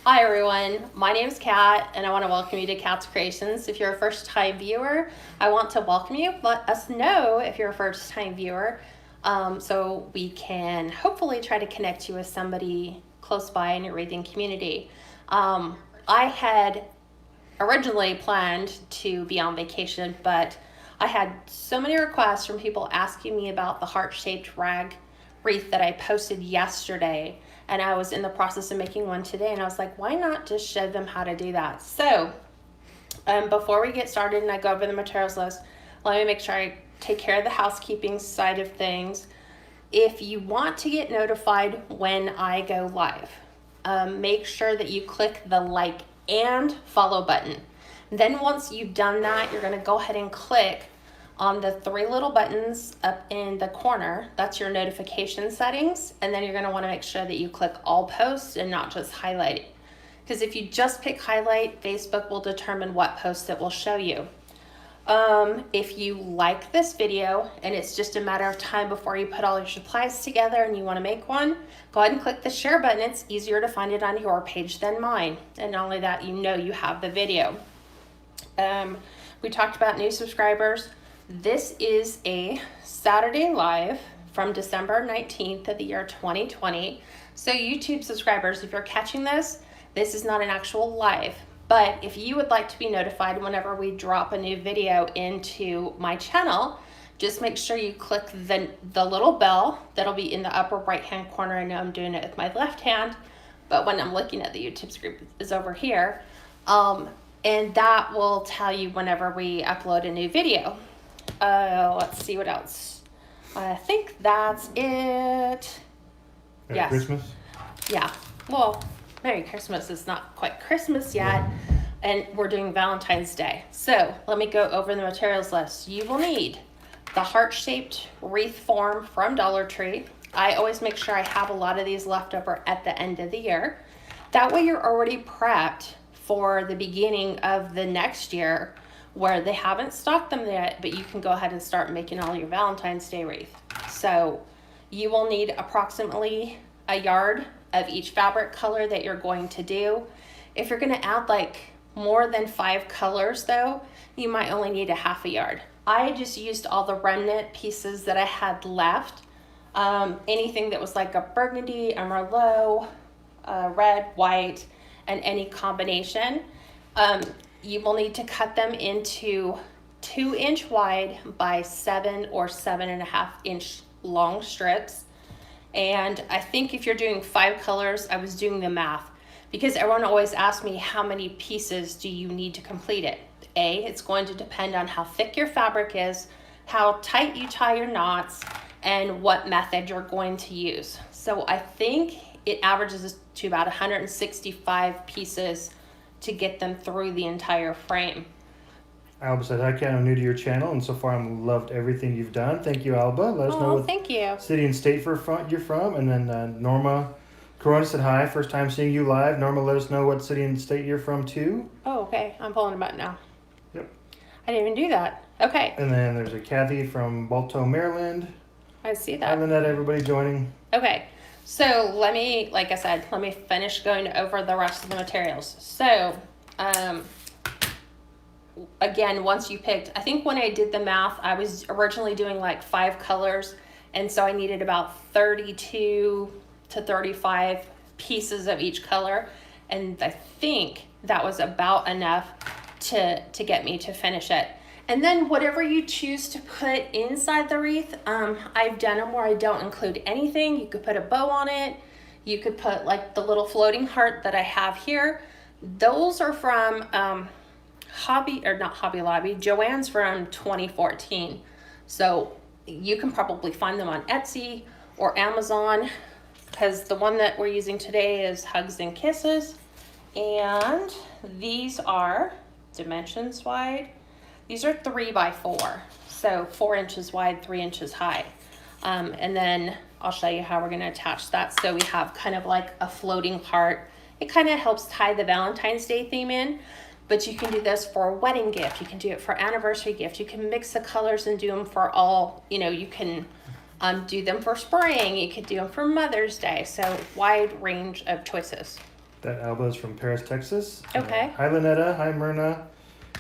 Hi everyone, my name is Kat and I want to welcome you to Kat's Creations. If you're a first time viewer, I want to welcome you. Let us know if you're a first time viewer so we can hopefully try to connect you with somebody close by in your wreathing community. I had originally planned to be on vacation, but I had so many requests from people asking me about the heart-shaped rag wreath that I posted yesterday, and I was in the process of making one today, and I was like, why not just show them how to do that? So before we get started and I go over the materials list, let me make sure I take care of the housekeeping side of things. If you want to get notified when I go live, make sure that you click the like and follow button. Then once you've done that, you're going to go ahead and click on the three little buttons up in the corner. That's your notification settings. And then you're going to want to make sure that you click all posts and not just highlight it. Because if you just pick highlight, Facebook will determine what posts it will show you. If you like this video and it's just a matter of time before you put all your supplies together and you want to make one, go ahead and click the share button. It's easier to find it on your page than mine. And not only that, you know you have the video. We talked about new subscribers. This is a Saturday live from December 19th of the year 2020. So YouTube subscribers, if you're catching this, this is not an actual live. But if you would like to be notified whenever we drop a new video into my channel, just make sure you click the little bell that'll be in the upper right hand corner. I know I'm doing it with my left hand, but when I'm looking at the YouTube screen is over here. And that will tell you whenever we upload a new video. Let's see what else. I think that's it. Merry Christmas. Yeah. Well, Merry Christmas is not quite Christmas yet, and we're doing Valentine's Day. So let me go over the materials list. You will need the heart-shaped wreath form from Dollar Tree. I always make sure I have a lot of these left over at the end of the year. That way you're already prepped for the beginning of the next year where they haven't stocked them yet, but you can go ahead and start making all your Valentine's Day wreath. So you will need approximately a yard of each fabric color that you're going to do. If you're going to add like more than 5 colors though, you might only need a half a yard. I just used all the remnant pieces that I had left. Anything that was like a burgundy, a merlot, red, white, and any combination. You will need to cut them into 2-inch wide by 7 or 7.5-inch long strips. And I think if you're doing 5 colors, I was doing the math because everyone always asks me how many pieces do you need to complete it. It's going to depend on how thick your fabric is, how tight you tie your knots, and what method you're going to use. So I think it averages to about 165 pieces to get them through the entire frame. Alba said, hi Kat, I'm new to your channel and so far I've loved everything you've done. Thank you, Alba. Let us know what thank you. City and state you're from. And then Norma Corona said, hi, first time seeing you live. Norma, let us know what city and state you're from too. Oh, okay. I'm pulling them up now. Yep. I didn't even do that. Okay. And then there's a Kathy from Balto, Maryland. I see that. Hi Lynette, everybody joining. Okay. So let me, like I said, let me finish going over the rest of the materials. So, again, once you picked, I think when I did the math, I was originally doing like 5 colors. And so I needed about 32 to 35 pieces of each color. And I think that was about enough to get me to finish it. And then whatever you choose to put inside the wreath, I've done them where I don't include anything. You could put a bow on it. You could put like the little floating heart that I have here. Those are from Hobby Lobby. Joann's from 2014. So you can probably find them on Etsy or Amazon because the one that we're using today is Hugs and Kisses. And these are dimensions wide. These are 3x4, so 4 inches wide, 3 inches high. And then I'll show you how we're going to attach that. So we have kind of like a floating heart. It kind of helps tie the Valentine's Day theme in, but you can do this for a wedding gift. You can do it for anniversary gift. You can mix the colors and do them for all, you can do them for spring. You could do them for Mother's Day. So wide range of choices. That Alba's from Paris, Texas. Okay. Hi, Lynetta. Hi, Myrna.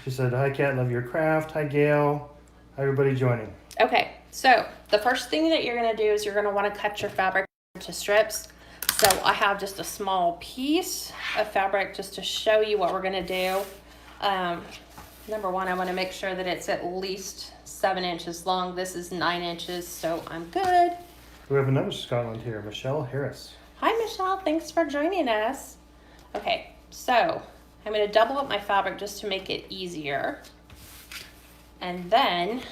She said, hi, Kat. Love your craft. Hi, Gail. Hi, everybody joining. Okay, so the first thing that you're going to do is you're going to want to cut your fabric into strips. So I have just a small piece of fabric just to show you what we're going to do. Number one, I want to make sure that it's at least 7 inches long. This is 9 inches, so I'm good. We have another Scotland here, Michelle Harris. Hi, Michelle. Thanks for joining us. Okay, so I'm going to double up my fabric just to make it easier. And then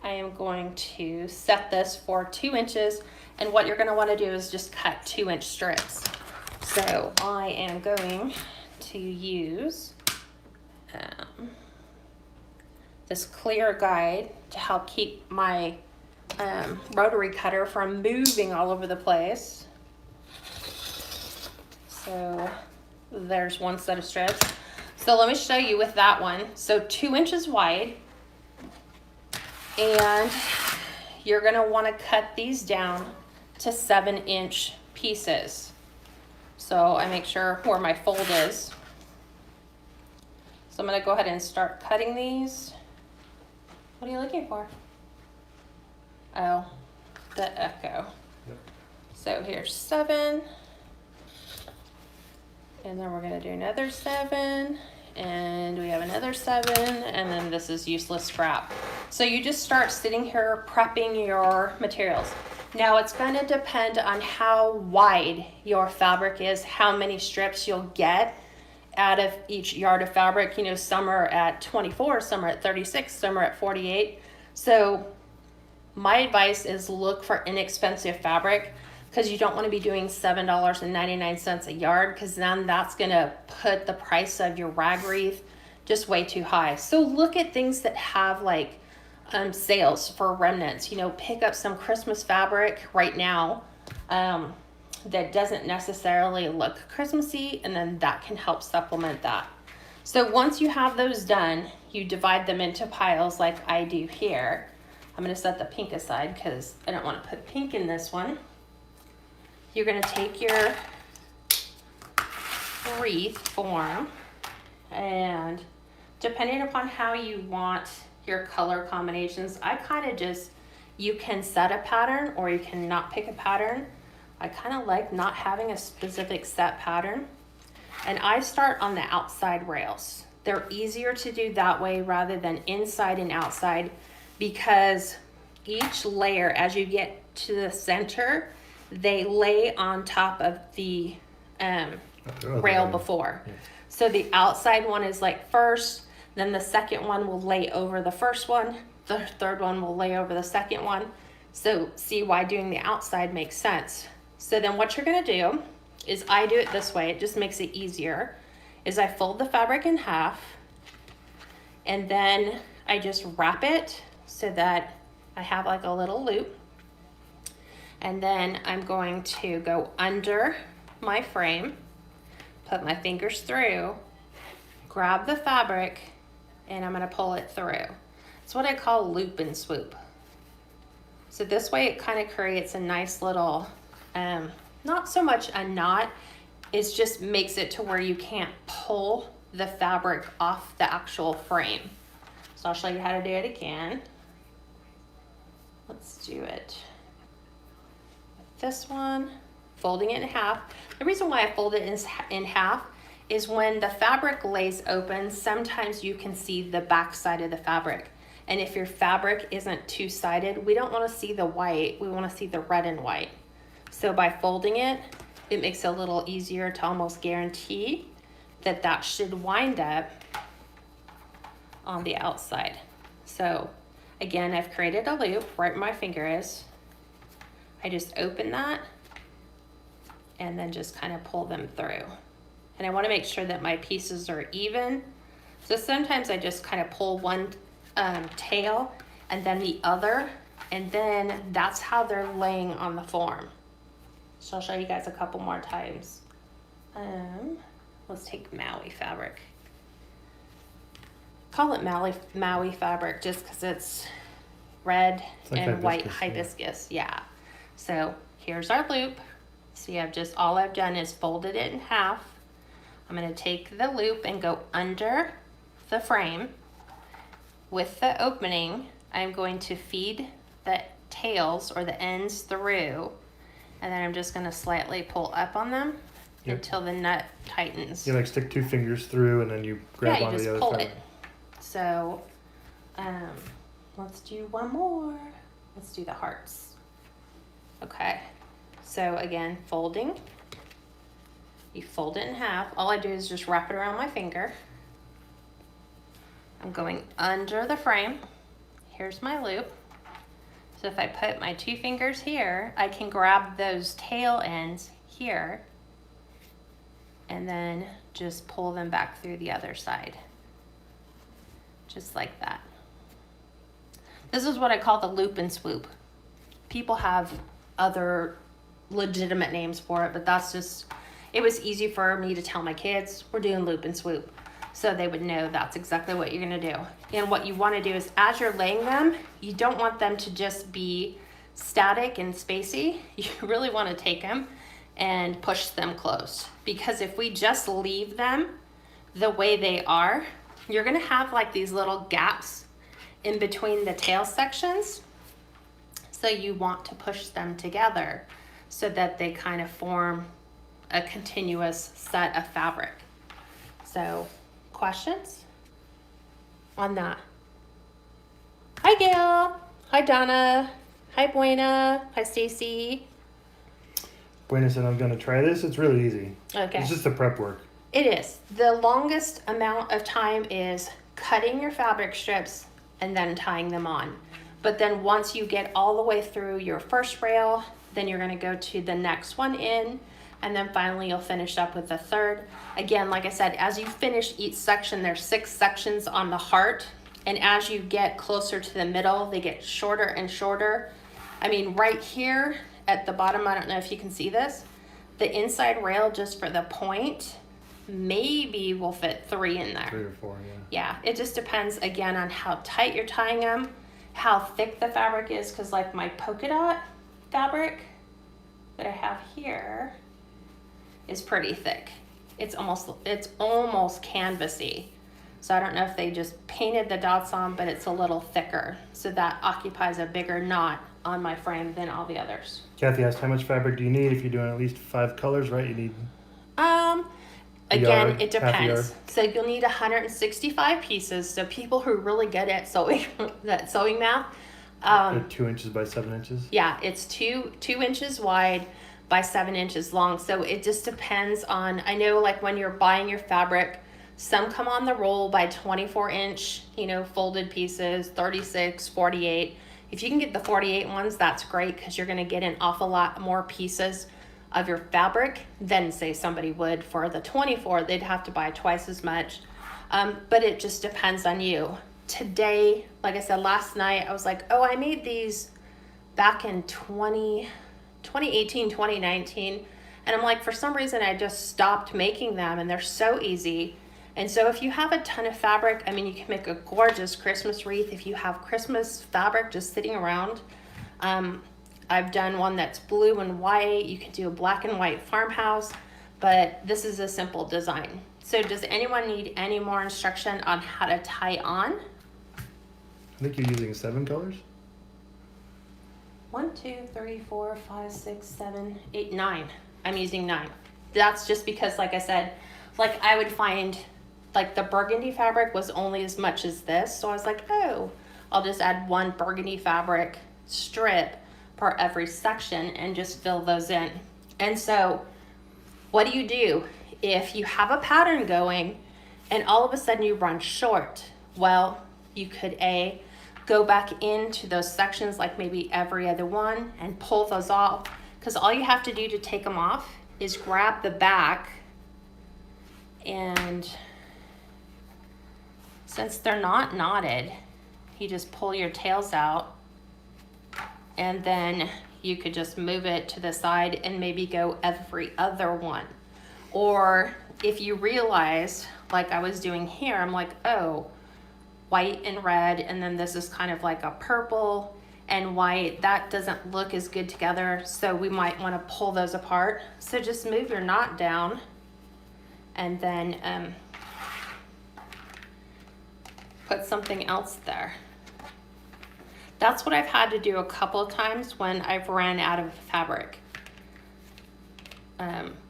I am going to set this for 2 inches. And what you're going to want to do is just cut 2-inch strips. So I am going to use this clear guide to help keep my rotary cutter from moving all over the place. So there's one set of strips. So let me show you with that one. So 2 inches wide, and you're going to want to cut these down to 7-inch pieces. So I make sure where my fold is. So I'm going to go ahead and start cutting these. What are you looking for? Oh, the echo. Yep. So here's 7. And then we're going to do another 7. And we have another 7. And then this is useless scrap. So you just start sitting here prepping your materials. Now it's going to depend on how wide your fabric is, how many strips you'll get out of each yard of fabric. You know, some are at 24, some are at 36, some are at 48. So my advice is look for inexpensive fabric, because you don't want to be doing $7.99 a yard, because then that's going to put the price of your rag wreath just way too high. So look at things that have like sales for remnants. You know, pick up some Christmas fabric right now that doesn't necessarily look Christmassy, and then that can help supplement that. So once you have those done, you divide them into piles like I do here. I'm going to set the pink aside because I don't want to put pink in this one. You're going to take your wreath form, and depending upon how you want your color combinations, I kind of just, you can set a pattern or you can not pick a pattern. I kind of like not having a specific set pattern. And I start on the outside rails. They're easier to do that way rather than inside and outside, because each layer, as you get to the center, they lay on top of the rail before. Yeah. So the outside one is like first, then the second one will lay over the first one, the third one will lay over the second one. So see why doing the outside makes sense. So then what you're going to do is, I do it this way, it just makes it easier, is I fold the fabric in half, and then I just wrap it so that I have like a little loop. And then I'm going to go under my frame, put my fingers through, grab the fabric, and I'm going to pull it through. It's what I call loop and swoop. So this way it kind of creates a nice little, not so much a knot, it just makes it to where you can't pull the fabric off the actual frame. So I'll show you how to do it again. Let's do it with this one, folding it in half. The reason why I fold it in half is when the fabric lays open, sometimes you can see the back side of the fabric. And if your fabric isn't two-sided, we don't want to see the white, we want to see the red and white. So by folding it, it makes it a little easier to almost guarantee that that should wind up on the outside. So again, I've created a loop right where my finger is. I just open that and then just kind of pull them through. And I want to make sure that my pieces are even. So sometimes I just kind of pull one tail and then the other, and then that's how they're laying on the form. So I'll show you guys a couple more times. Let's take Maui fabric. Call it Maui fabric just because it's red like and white hibiscus. Yeah. So here's our loop. See, all I've done is folded it in half, I'm going to take the loop and go under the frame. With the opening, I'm going to feed the tails or the ends through, and then I'm just going to slightly pull up on them until the nut tightens. You like stick 2 fingers through and then you grab onto the other pull side. it. So let's do one more. Let's do the hearts. Okay, so again, folding. You fold it in half. All I do is just wrap it around my finger. I'm going under the frame. Here's my loop. So if I put my 2 fingers here, I can grab those tail ends here and then just pull them back through the other side. Just like that. This is what I call the loop and swoop. People have other legitimate names for it, but that's just, it was easy for me to tell my kids, we're doing loop and swoop. So they would know that's exactly what you're gonna do. And what you wanna do is as you're laying them, you don't want them to just be static and spacey. You really wanna take them and push them close. Because if we just leave them the way they are, you're gonna have like these little gaps in between the tail sections. So you want to push them together so that they kind of form a continuous set of fabric. So, questions on that? Hi Gail, hi Donna, hi Buena, hi Stacy. Buena said, I'm gonna try this. It's really easy. Okay. It's just the prep work. It is. The longest amount of time is cutting your fabric strips and then tying them on. But then once you get all the way through your first rail, then you're gonna go to the next one in, and then finally you'll finish up with the third. Again, like I said, as you finish each section, there's 6 sections on the heart, and as you get closer to the middle, they get shorter and shorter. I mean, right here at the bottom, I don't know if you can see this, the inside rail just for the point, maybe will fit 3 in there. 3 or 4, Yeah, it just depends again on how tight you're tying them, how thick the fabric is, because like my polka dot fabric that I have here is pretty thick. It's almost canvasy. So I don't know if they just painted the dots on, but it's a little thicker. So that occupies a bigger knot on my frame than all the others. Kathy asked, how much fabric do you need? If you're doing at least 5 colors, right? You need Again, yard, it half a depends. yard. So you'll need 165 pieces. So people who are really good at sewing, that sewing math, 2 inches by 7 inches. yeah, it's two inches wide by 7 inches long. So it just depends on, I know like when you're buying your fabric, some come on the roll by 24 inch, folded pieces, 36, 48. If you can get the 48 ones, that's great because you're going to get an awful lot more pieces of your fabric than say somebody would for the 24. They'd have to buy twice as much. But it just depends on you. Today, like I said, last night, I was like, oh, I made these back in 2018, 2019. And I'm like, for some reason, I just stopped making them and they're so easy. And so if you have a ton of fabric, I mean, you can make a gorgeous Christmas wreath if you have Christmas fabric just sitting around. I've done one that's blue and white. You can do a black and white farmhouse, but this is a simple design. So does anyone need any more instruction on how to tie on? I think you're using 7 colors. 1, 2, 3, 4, 5, 6, 7, 8, 9. I'm using 9. That's just because, like I said, like I would find like the burgundy fabric was only as much as this. So I was like, oh, I'll just add 1 burgundy fabric strip per every section and just fill those in. And so what do? If you have a pattern going and all of a sudden you run short, well, you could go back into those sections like maybe every other one and pull those off, because all you have to do to take them off is grab the back, and since they're not knotted, you just pull your tails out and then you could just move it to the side and maybe go every other one. Or if you realize, like I was doing here, I'm like, oh, white and red, and then this is kind of like a purple and white. That doesn't look as good together, so we might want to pull those apart. So just move your knot down and then put something else there. That's what I've had to do a couple of times when I've ran out of fabric,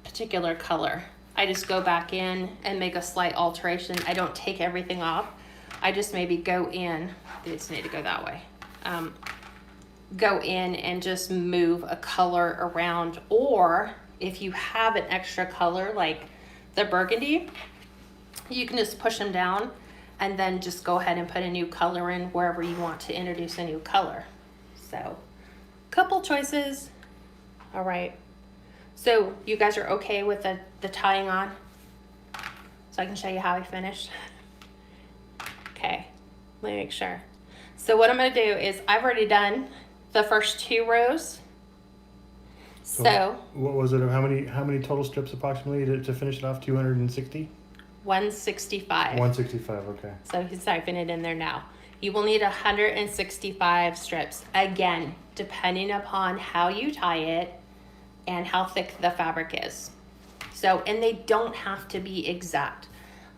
particular color. I just go back in and make a slight alteration. I don't take everything off. I just maybe go in, they just need to go that way. Go in and just move a color around, or if you have an extra color like the burgundy, you can just push them down and then just go ahead and put a new color in wherever you want to introduce a new color. So, couple choices. All right. So you guys are okay with the tying on? So I can show you how I finished. Okay, let me make sure. So what I'm gonna do is I've already done the first 2 rows. So what was it? How many total strips approximately to finish it off? 260? 165. 165, okay. So he's typing it in there now. You will need 165 strips. Again, depending upon how you tie it and how thick the fabric is. So, and they don't have to be exact.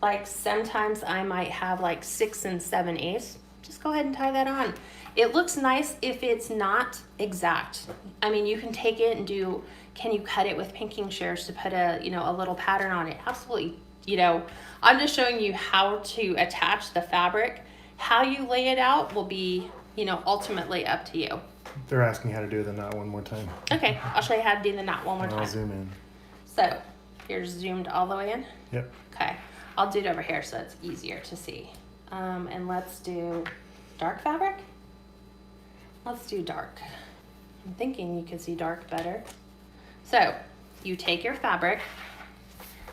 Like sometimes I might have like 6 7/8. Just go ahead and tie that on. It looks nice if it's not exact. I mean, you can take it and do, can you cut it with pinking shears to put a, you know, a little pattern on it? Absolutely. You know, I'm just showing you how to attach the fabric. How you lay it out will be, you know, ultimately up to you. They're asking how to do the knot one more time. Okay, I'll show you how to do the knot one more And time. I'll zoom in. So, here's zoomed all the way in. Yep. Okay, I'll do it over here so it's easier to see. And let's do dark fabric. Let's do dark. I'm thinking you could see dark better. So, you take your fabric.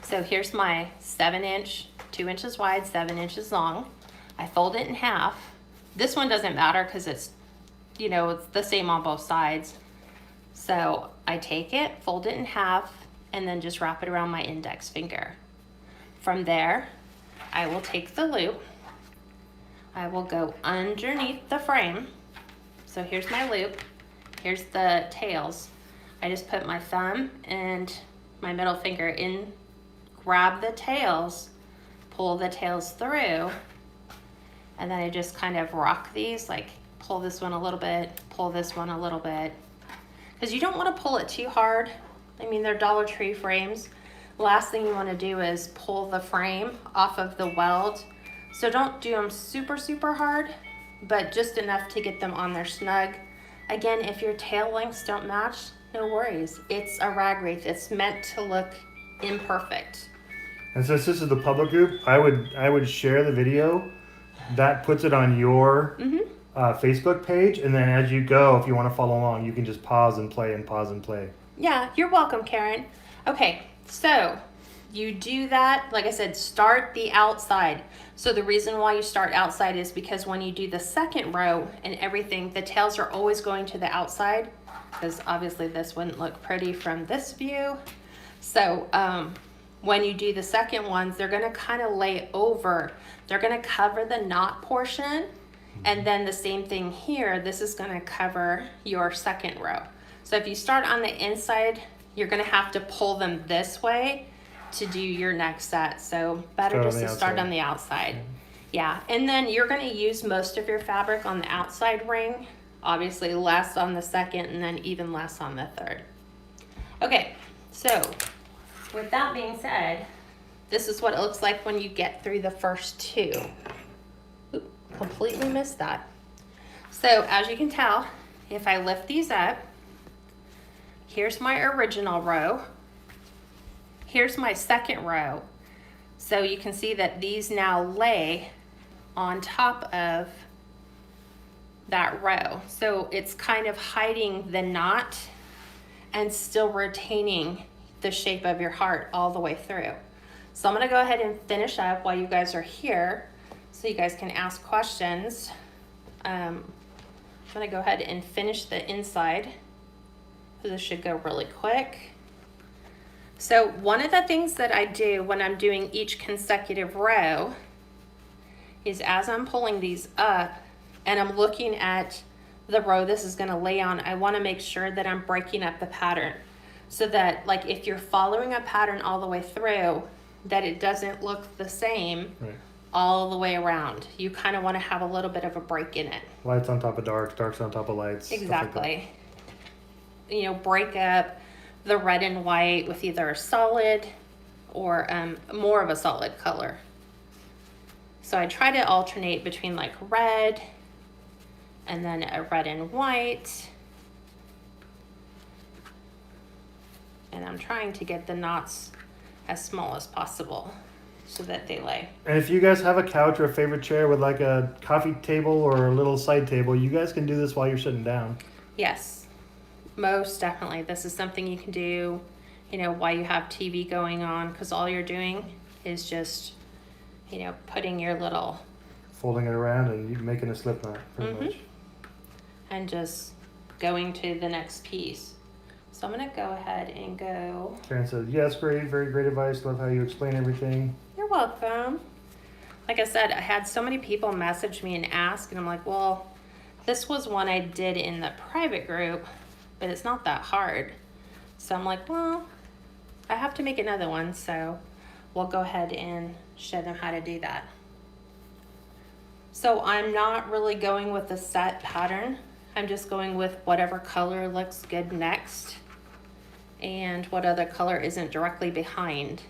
So here's my 7-inch, 2 inches wide, 7 inches long. I fold it in half. This one doesn't matter because it's, you know, it's the same on both sides. So I take it, fold it in half, and then just wrap it around my index finger. From there, I will take the loop. I will go underneath the frame. So here's my loop. Here's the tails. I just put my thumb and my middle finger in, grab the tails, pull the tails through, and then I just kind of rock these, like pull this one a little bit, pull this one a little bit. Because you don't want to pull it too hard. I mean, they're Dollar Tree frames. Last thing you want to do is pull the frame off of the weld. So don't do them super, super hard, but just enough to get them on there snug. Again, if your tail lengths don't match, no worries. It's a rag wreath. It's meant to look imperfect. And since this is the public group, I would share the video. That puts it on your Facebook page, and then as you go, if you want to follow along, you can just pause and play and pause and play. Yeah, you're welcome, Karen. Okay, so you do that. Like I said, start the outside. So the reason why you start outside is because when you do the second row and everything, the tails are always going to the outside, because obviously this wouldn't look pretty from this view. So when you do the second ones, they're gonna kind of lay over. They're gonna cover the knot portion, and then the same thing here, this is gonna cover your second row. So if you start on the inside, you're gonna have to pull them this way to do your next set. So better just to start on the outside. Yeah, and then you're gonna use most of your fabric on the outside ring, obviously less on the second, and then even less on the third. Okay, so with that being said, this is what it looks like when you get through the first 2. Oop, completely missed that. So as you can tell, if I lift these up, here's my original row. Here's my second row. So you can see that these now lay on top of that row. So it's kind of hiding the knot and still retaining the shape of your heart all the way through. So I'm gonna go ahead and finish up while you guys are here so you guys can ask questions. I'm gonna go ahead and finish the inside. This should go really quick. So one of the things that I do when I'm doing each consecutive row is as I'm pulling these up and I'm looking at the row this is gonna lay on, I wanna make sure that I'm breaking up the pattern so that, like, if you're following a pattern all the way through, that it doesn't look the same Right. all the way around. You kind of want to have a little bit of a break in it. Lights on top of darks, darks on top of lights. Exactly. You know, break up the red and white with either a solid or more of a solid color. So I try to alternate between like red and then a red and white. And I'm trying to get the knots as small as possible so that they lay. And if you guys have a couch or a favorite chair with like a coffee table or a little side table, you guys can do this while you're sitting down. Yes, most definitely. This is something you can do, you know, while you have TV going on, because all you're doing is just, you know, putting your little... Folding it around and you making a slip knot, pretty much. And just going to the next piece. So I'm going to go ahead and go... Karen says, yes, great, very great advice. Love how you explain everything. You're welcome. Like I said, I had so many people message me and ask, and I'm like, well, this was one I did in the private group, but it's not that hard. So I'm like, well, I have to make another one, so we'll go ahead and show them how to do that. So I'm not really going with a set pattern. I'm just going with whatever color looks good next and what other color isn't directly behind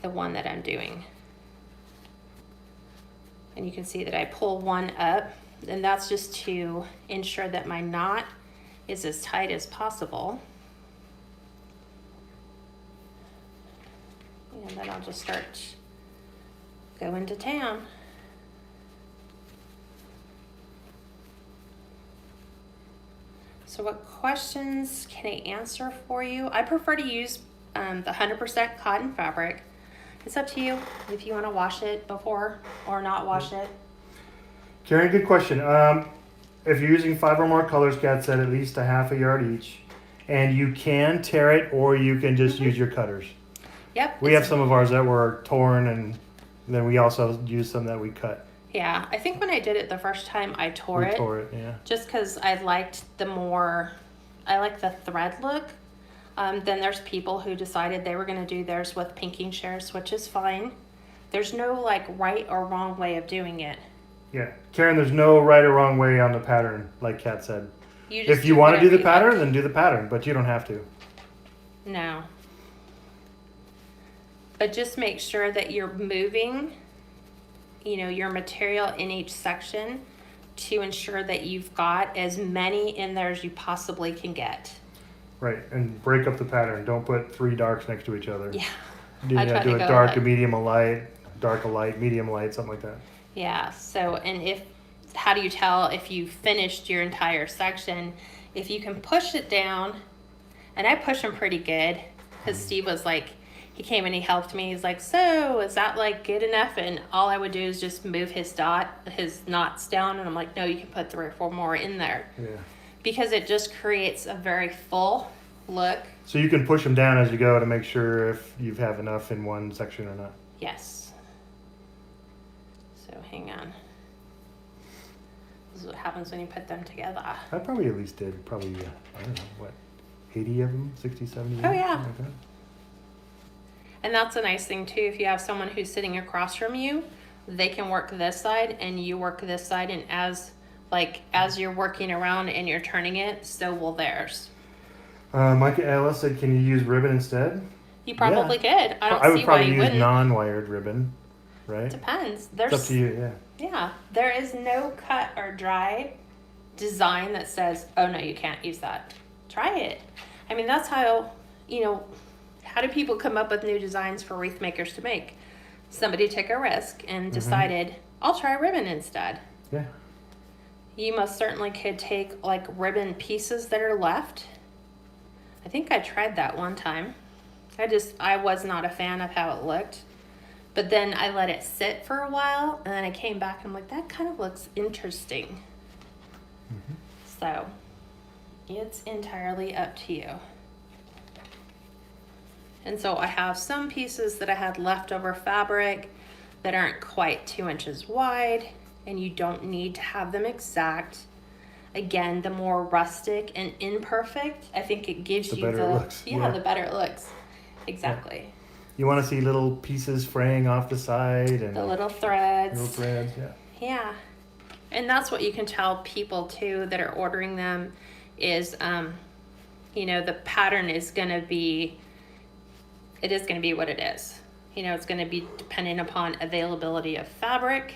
the one that I'm doing. And you can see that I pull one up, and that's just to ensure that my knot is as tight as possible. And then I'll just start going to town. So what questions can I answer for you? I prefer to use the 100% cotton fabric. It's up to you if you want to wash it before or not wash it. Karen, good question. If you're using 5 or more colors, Kat said at least a half a yard each. And you can tear it or you can just use your cutters. Yep. We have some of ours that were torn, and then we also use some that we cut. Yeah, I think when I did it the first time, I tore We it. tore it, yeah. Just because I like the thread look. Then there's people who decided they were going to do theirs with pinking shears, which is fine. There's no like right or wrong way of doing it. Yeah. Karen, there's no right or wrong way on the pattern, like Kat said. If you want to do the pattern, then do the pattern, but you don't have to. No. But just make sure that you're moving, you know, your material in each section to ensure that you've got as many in there as you possibly can get. Right, and break up the pattern. Don't put 3 darks next to each other. Yeah. Do a dark, a medium, a light, dark, a light, medium, light, something like that. Yeah, so, and how do you tell if you finished your entire section? If you can push it down, and I push them pretty good, because Steve was like, he came and he helped me. He's like, so is that like good enough? And all I would do is just move his knots down. And I'm like, no, you can put 3 or 4 more in there. Yeah. Because it just creates a very full look. So you can push them down as you go to make sure if you have enough in one section or not. Yes. So hang on. This is what happens when you put them together. I probably at least did, I don't know, what, 80 of them, 60, 70? Oh, yeah. Like that. And that's a nice thing too. If you have someone who's sitting across from you, they can work this side and you work this side. And as you're working around and you're turning it, so will theirs. Micah Ellis said, can you use ribbon instead? You probably could. I don't I would see why probably you use wouldn't. non-wired ribbon, right? Depends. It's up to you, yeah. Yeah. There is no cut or dry design that says, oh no, you can't use that. Try it. I mean, that's how, how do people come up with new designs for wreath makers to make? Somebody took a risk and decided, I'll try ribbon instead. Yeah. You most certainly could take like ribbon pieces that are left. I think I tried that one time. I was not a fan of how it looked. But then I let it sit for a while and then I came back and I'm like, that kind of looks interesting. So it's entirely up to you. And so I have some pieces that I had leftover fabric that aren't quite 2 inches wide, and you don't need to have them exact. Again, the more rustic and imperfect, I think it gives The you better it looks. the better it looks. Exactly. You want to see little pieces fraying off the side and The little threads. little threads, yeah. Yeah. And that's what you can tell people too that are ordering them is, you know, the pattern is going to be, it is going to be what it is. You know, it's going to be dependent upon availability of fabric.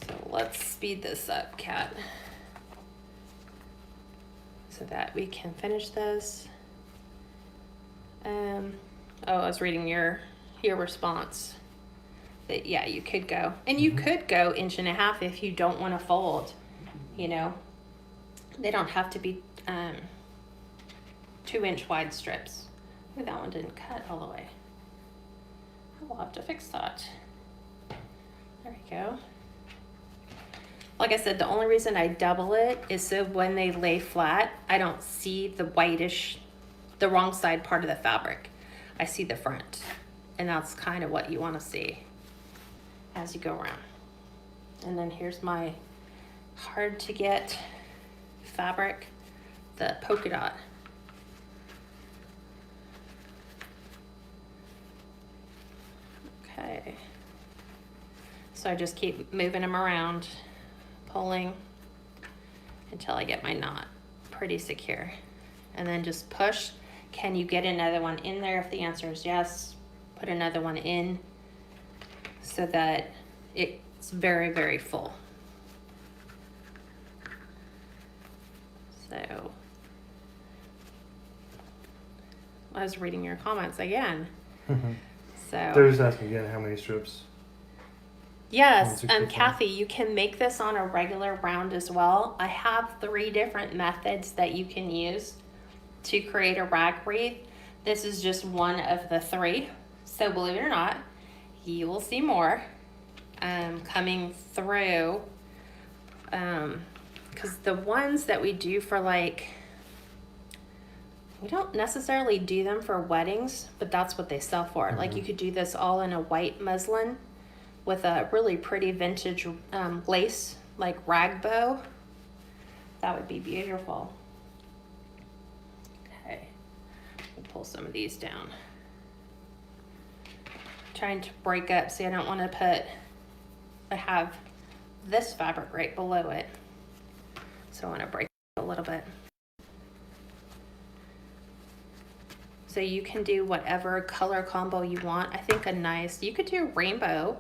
So let's speed this up, Kat, so that we can finish this. Oh, I was reading your response. That yeah, you could go, and you could go 1.5 inches if you don't want to fold. You know, they don't have to be 2-inch wide strips. Ooh, that one didn't cut all the way. We'll have to fix that. There we go. Like I said, the only reason I double it is so when they lay flat, I don't see the whitish, the wrong side part of the fabric. I see the front, and that's kind of what you want to see as you go around. And then here's my hard to get fabric, the polka dot. Okay. So I just keep moving them around, pulling until I get my knot pretty secure. And then just push. Can you get another one in there? If the answer is yes, put another one in so that it's very, very full. So I was reading your comments again. So They're just asking again how many strips. yes, Kathy, you can make this on a regular round as well. I have 3 different methods that you can use to create a rag wreath. This is just one of the 3. So believe it or not, you will see more coming through. Because the ones that we do for like, we don't necessarily do them for weddings, but that's what they sell for. Like you could do this all in a white muslin with a really pretty vintage lace, like rag bow. That would be beautiful. Okay, we'll pull some of these down. Trying to break up, see I don't want to put, I have this fabric right below it. So I want to break it a little bit. So you can do whatever color combo you want. I think you could do rainbow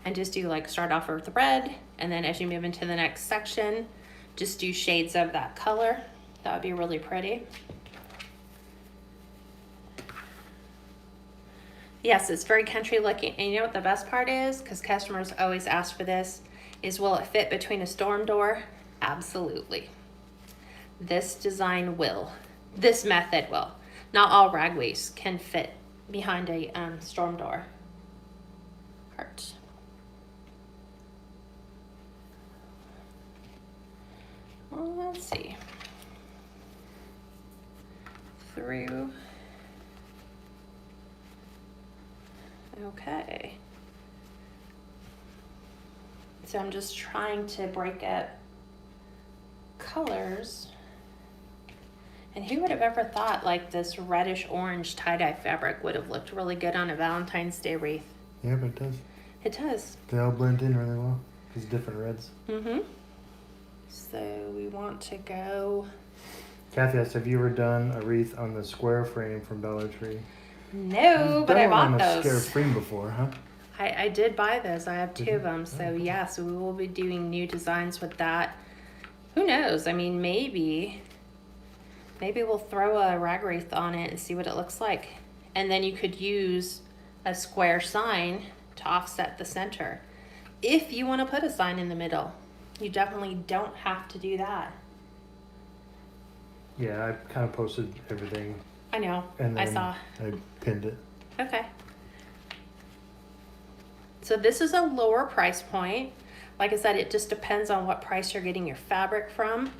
and just do like start off with red, and then as you move into the next section, just do shades of that color. That would be really pretty. Yes, it's very country looking. And you know what the best part is? Because customers always ask for this, is will it fit between a storm door? Absolutely. This design will. This method will. Not all rag wreaths can fit behind a storm door. Heart. Well, let's see. Through. Okay. So I'm just trying to break up colors. And who would have ever thought like this reddish orange tie-dye fabric would have looked really good on a Valentine's Day wreath? Yeah, but it does. It does. They all blend in really well. Because different reds. Mm-hmm. So we want to go... Kathy asked, have you ever done a wreath on the square frame from Dollar Tree? No, but I bought those. Square frame before, huh? I did buy those. I have 2 of them. So yeah, so we will be doing new designs with that. Who knows? I mean, maybe we'll throw a rag wreath on it and see what it looks like. And then you could use a square sign to offset the center. If you want to put a sign in the middle, you definitely don't have to do that. Yeah, I kind of posted everything. I know. And then I saw. I pinned it. Okay. So this is a lower price point. Like I said, it just depends on what price you're getting your fabric from.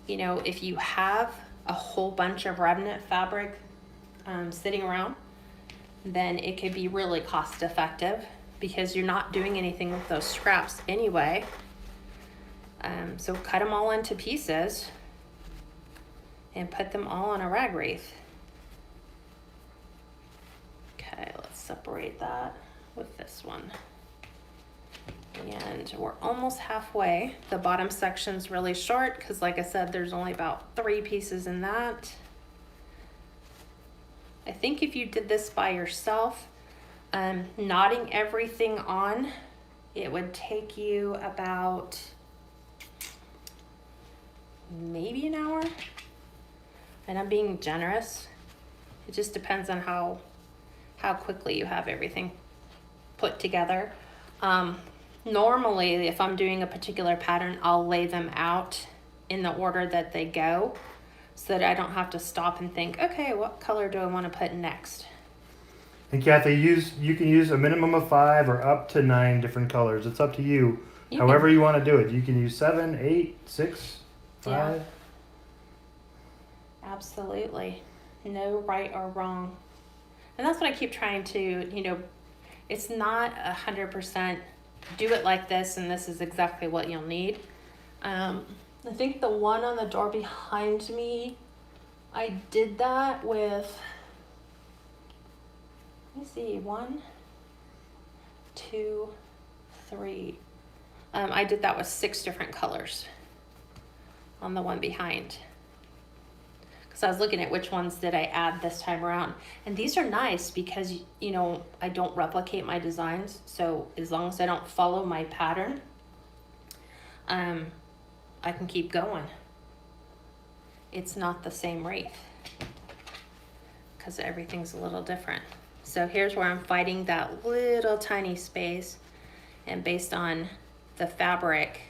You know, if you have a whole bunch of remnant fabric sitting around, then it could be really cost effective because you're not doing anything with those scraps anyway. So cut them all into pieces and put them all on a rag wreath. let's separate that with this one. And we're almost halfway. The bottom section's really short because, like I said, there's only about 3 pieces in that. I think if you did this by yourself, knotting everything on, it would take you about maybe an hour. And I'm being generous. It just depends on how quickly you have everything put together. Normally, if I'm doing a particular pattern, I'll lay them out in the order that they go so that I don't have to stop and think, okay, what color do I want to put next? And Kathy, you can use a minimum of 5 or up to 9 different colors. It's up to you. However you want to do it. You can use 7, 8, 6, 5. Yeah. Absolutely. No right or wrong. And that's what I keep trying to, it's not 100% do it like this and this is exactly what you'll need. I think the one on the door behind me, I did that with, let me see, 1, 2, 3. I did that with 6 different colors on the one behind. Because I was looking at which ones did I add this time around. And these are nice because, I don't replicate my designs. So as long as I don't follow my pattern, I can keep going. It's not the same wreath because everything's a little different. So here's where I'm fighting that little tiny space, and based on the fabric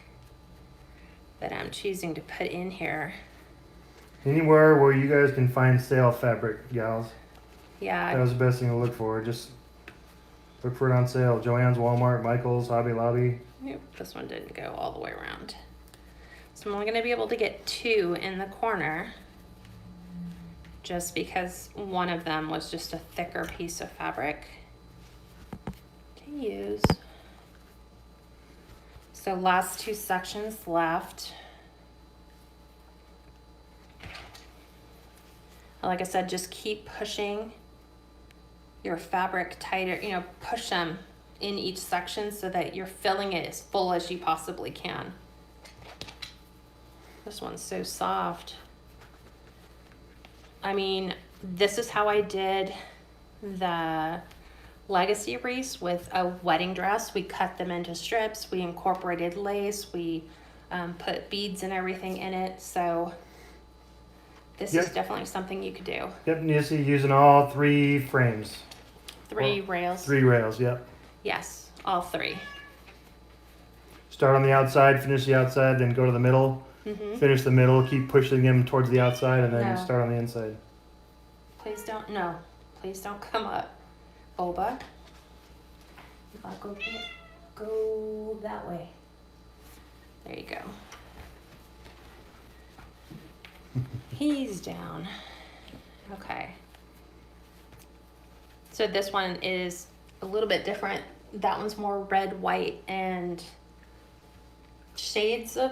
that I'm choosing to put in here. Anywhere where you guys can find sale fabric, gals. Yeah. That was the best thing to look for. Just look for it on sale. Joann's, Walmart, Michael's, Hobby Lobby. Nope, this one didn't go all the way around. So I'm only going to be able to get 2 in the corner just because one of them was just a thicker piece of fabric to use. So last 2 sections left. Like I said, just keep pushing your fabric tighter, push them in each section so that you're filling it as full as you possibly can. This one's so soft. I mean, this is how I did the legacy wreaths with a wedding dress. We cut them into strips. We incorporated lace. We put beads and everything in it. So this is definitely something you could do. Yep, Nancy, using all 3 frames. 3 rails. 3 rails, yep. Yes, all 3. Start on the outside, finish the outside, then go to the middle. Mm-hmm. Finish the middle, keep pushing them towards the outside, and then start on the inside. Please don't come up, Boba. I'll go that way. There you go. He's down. Okay. So this one is a little bit different. That one's more red, white, and shades of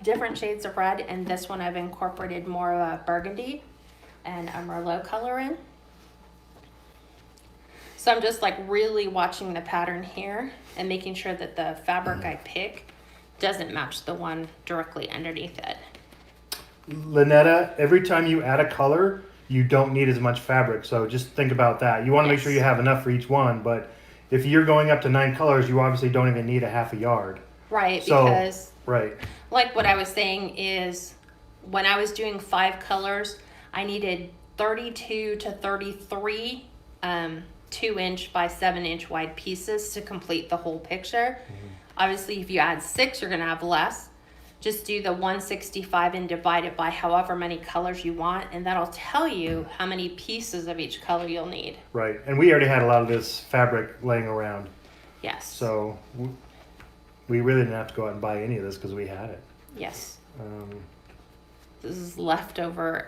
different shades of red, and this one I've incorporated more of a burgundy and a Merlot color in. So I'm just really watching the pattern here and making sure that the fabric I pick doesn't match the one directly underneath it. Lynetta, every time you add a color, you don't need as much fabric, so just think about that. You want to make sure you have enough for each one, but if you're going up to 9 colors, you obviously don't even need a half a yard. Right, So, because right. like what I was saying is when I was doing 5 colors, I needed 32 to 33 2-inch by 7-inch wide pieces to complete the whole picture. Mm-hmm. Obviously, if you add 6, you're going to have less. Just do the 165 and divide it by however many colors you want, and that'll tell you how many pieces of each color you'll need. Right, and we already had a lot of this fabric laying around. Yes. So we really didn't have to go out and buy any of this because we had it. Yes. This is leftover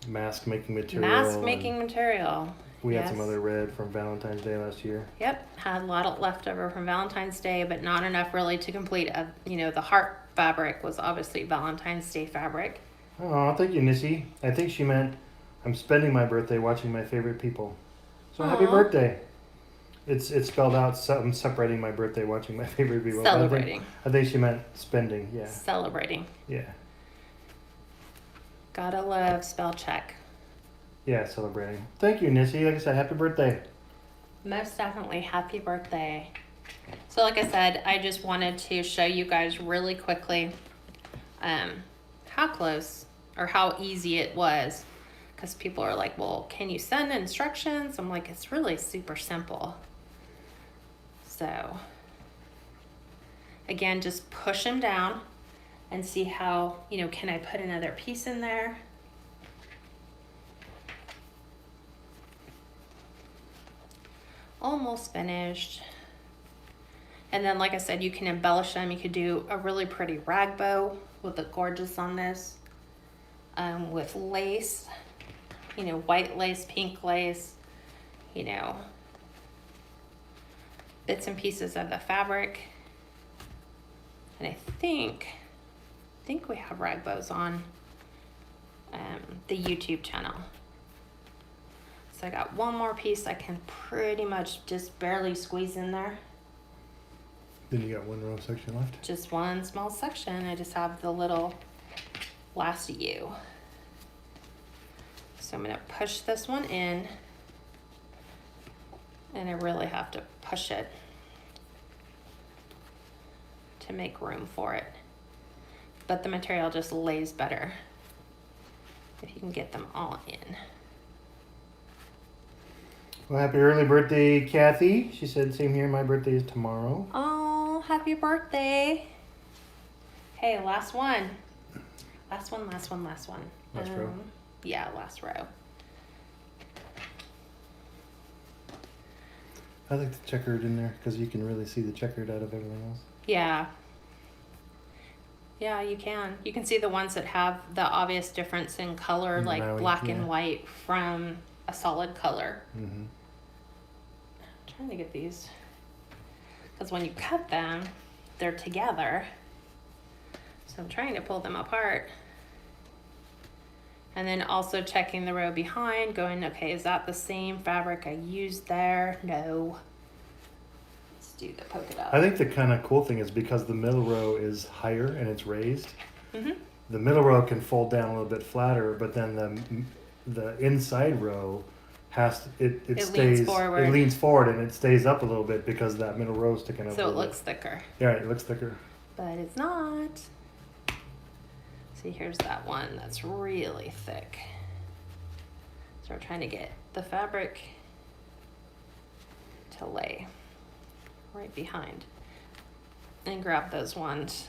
mask making material. Mask making material. We had some other red from Valentine's Day last year. Yep, had a lot of leftover from Valentine's Day, but not enough really to complete the heart fabric was obviously Valentine's Day fabric. Oh, thank you, Nissy. I think she meant I'm spending my birthday watching my favorite people. So happy Aw. birthday. It's spelled out. So I'm separating my birthday, watching my favorite people. Celebrating. I think she meant spending. Yeah. Celebrating. Yeah. Gotta love spell check. Yeah, celebrating. Thank you, Nissy. Like I said, happy birthday. Most definitely happy birthday. So like I said, I just wanted to show you guys really quickly how close or how easy it was, because people are like, well, can you send instructions? I'm like, it's really super simple. So again, just push them down and see how, you know, can I put another piece in there? Almost finished. And then, like I said, you can embellish them. You could do a really pretty rag bow with the gorgeous on this, with lace, you know, white lace, pink lace, you know, bits and pieces of the fabric. And I think we have rag bows on the YouTube channel. So I got one more piece I can pretty much just barely squeeze in there. Then you got one row section left. Just one small section. I just have the little last U. So I'm gonna push this one in, and I really have to push it to make room for it. But the material just lays better if you can get them all in. Well, happy early birthday, Kathy. She said, same here. My birthday is tomorrow. Oh, happy birthday. Hey, last one. Last one. Last row? Yeah, last row. I like the checkered in there because you can really see the checkered out of everything else. Yeah. Yeah, you can. You can see the ones that have the obvious difference in color, like Maui, black yeah. and white from a solid color. Mm-hmm. I'm trying to get these, because when you cut them, they're together. So I'm trying to pull them apart. And then also checking the row behind, going, okay, is that the same fabric I used there? No. Let's do the polka dot. I think the kind of cool thing is because the middle row is higher and it's raised, Mm-hmm. the middle row can fold down a little bit flatter, but then the inside row it stays leans forward. It leans forward and it stays up a little bit because that middle row is sticking up. So a it little looks thicker. bit. Yeah, it looks thicker. But it's not. See, here's that one that's really thick. So we're trying to get the fabric to lay right behind. And grab those ones.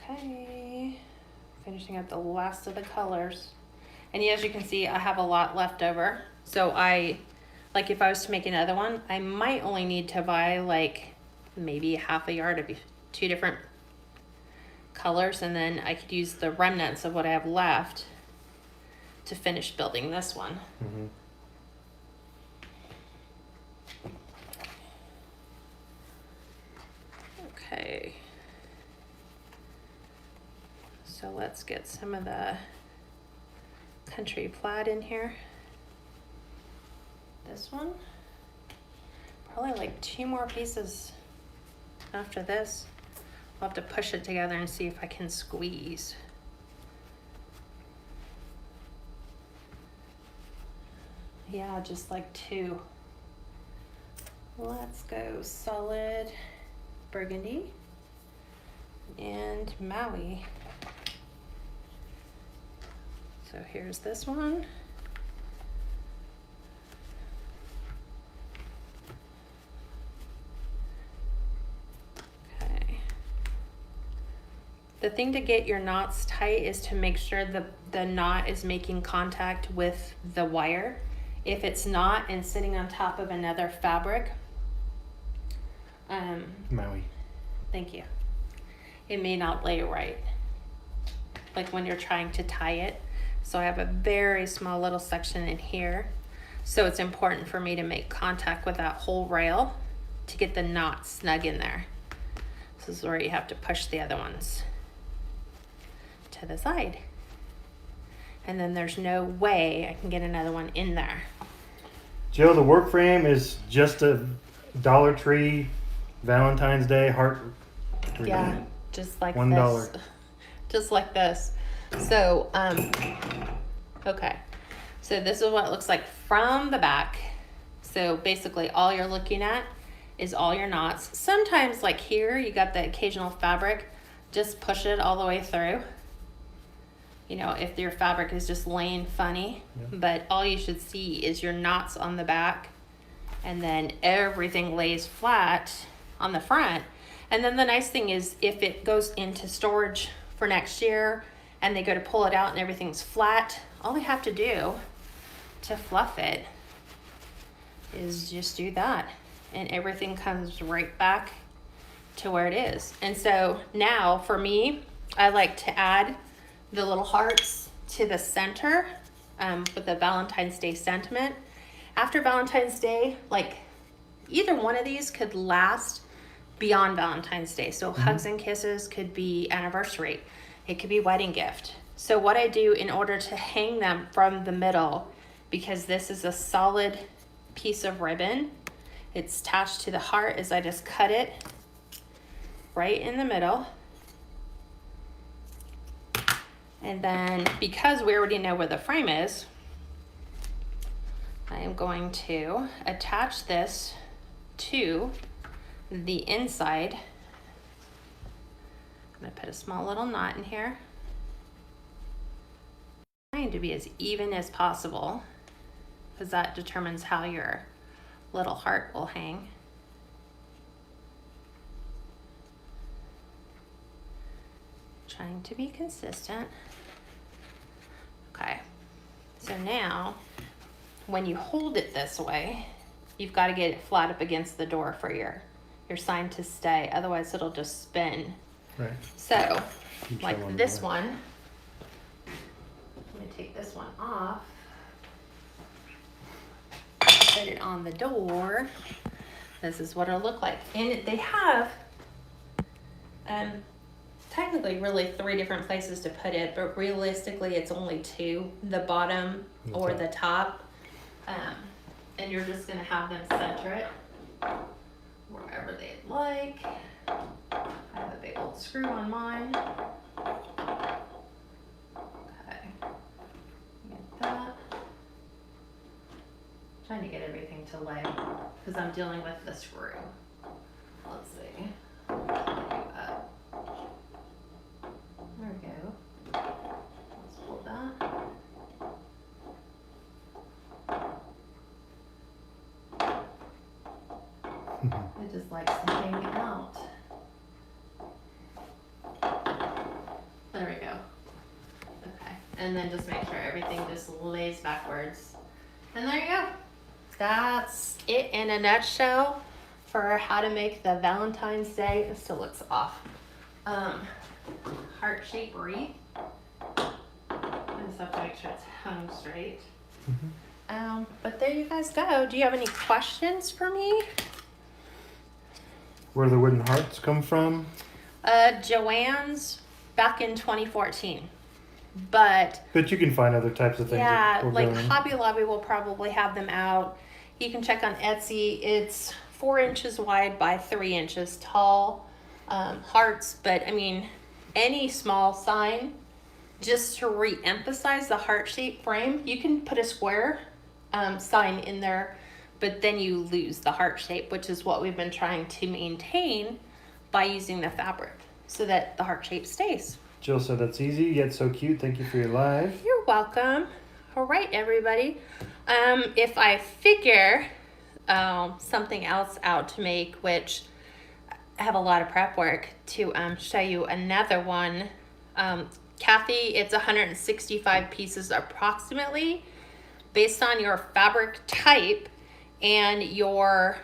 Okay. Finishing up the last of the colors. And as you can see, I have a lot left over. So like if I was to make another one, I might only need to buy like maybe half a yard of two different colors, and then I could use the remnants of what I have left to finish building this one. Mm-hmm. Okay. So let's get some of the country plaid in here. This one. Probably like 2 more pieces after this. I'll have to push it together and see if I can squeeze. Yeah, just like 2. Let's go solid burgundy and Maui. So here's this one. Okay. The thing to get your knots tight is to make sure the knot is making contact with the wire. If it's not and sitting on top of another fabric, Maui. thank you, it may not lay right, like when you're trying to tie it. So I have a very small little section in here. So it's important for me to make contact with that whole rail to get the knot snug in there. This is where you have to push the other ones to the side. and then there's no way I can get another one in there. Jill, the work frame is just a Dollar Tree Valentine's Day heart. Yeah, just like $1. this. Just like this. So, okay. So this is what it looks like from the back. So basically all you're looking at is all your knots. Sometimes like here, you got the occasional fabric, just push it all the way through. You know, if your fabric is just laying funny, but all you should see is your knots on the back, and then everything lays flat on the front. And then the nice thing is if it goes into storage for next year and they go to pull it out and everything's flat, all they have to do to fluff it is just do that, and everything comes right back to where it is. And so now for me, I like to add the little hearts to the center with the Valentine's Day sentiment. After Valentine's Day, like either one of these could last beyond Valentine's Day. So hugs and kisses could be anniversary. It could be wedding gift. So what I do in order to hang them from the middle, because this is a solid piece of ribbon, it's attached to the heart, is I just cut it right in the middle. And then because we already know where the frame is, I am going to attach this to the inside. I'm going to put a small little knot in here. Trying to be as even as possible, because that determines how your little heart will hang. Trying to be consistent. Okay, so now when you hold it this way, you've got to get it flat up against the door for your sign to stay, otherwise it'll just spin. Right. So like this one, I'm going to take this one off, put it on the door. This is what it'll look like. And they have technically really 3 different places to put it, but realistically it's only 2, the bottom or the top. And you're just going to have them center it wherever they'd like. I have a big old screw on mine. Okay, get that. Trying to get everything to lay because I'm dealing with the screw. Let's see. There we go. Let's pull that. It just likes to hang out. There we go. Okay, and then just make sure everything just lays backwards. And there you go. That's it in a nutshell for how to make the Valentine's Day, it still looks off, heart-shaped wreath. I just have to make sure it's hung straight. But there you guys go. Do you have any questions for me? Where the wooden hearts come from? Joanne's back in 2014. But you can find other types of things. yeah, that like go in. Hobby Lobby will probably have them out. You can check on Etsy. It's 4 inches wide by 3 inches tall hearts. But I mean, any small sign, just to re-emphasize the heart-shaped frame, you can put a square sign in there, but then you lose the heart shape, which is what we've been trying to maintain by using the fabric so that the heart shape stays. Jill said that's easy, yet so cute. Thank you for your live. You're welcome. All right, everybody. If I figure something else out to make, which I have a lot of prep work to show you another one. Kathy, it's 165 pieces approximately based on your fabric type and your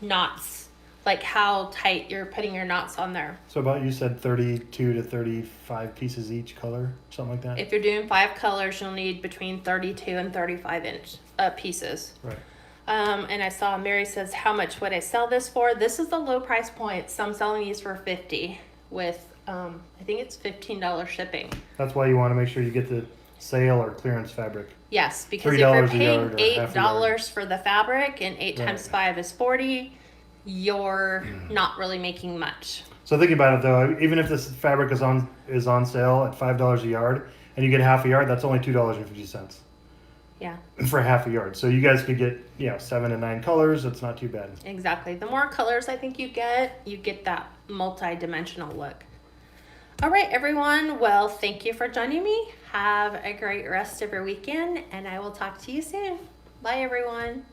knots, like how tight you're putting your knots on there. So about, you said 32 to 35 pieces each color, something like that? If you're doing 5 colors, you'll need between 32 and 35 inch pieces. Right. And I saw Mary says, how much would I sell this for? This is the low price point. So I'm selling these for $50 with, I think it's $15 shipping. That's why you want to make sure you get sale or clearance fabric. Yes, because if $3 you're a paying yard or half a yard. $8 for the fabric and 8 times 5 is 40, you're not really making much. So think about it though. Even if this fabric is on sale at $5 a yard, and you get half a yard, that's only $2.50 Yeah, for half a yard. So you guys could get 7 to 9 colors. It's not too bad. exactly. The more colors I think you get that multi-dimensional look. All right, everyone. Well, thank you for joining me. Have a great rest of your weekend, and I will talk to you soon. Bye, everyone.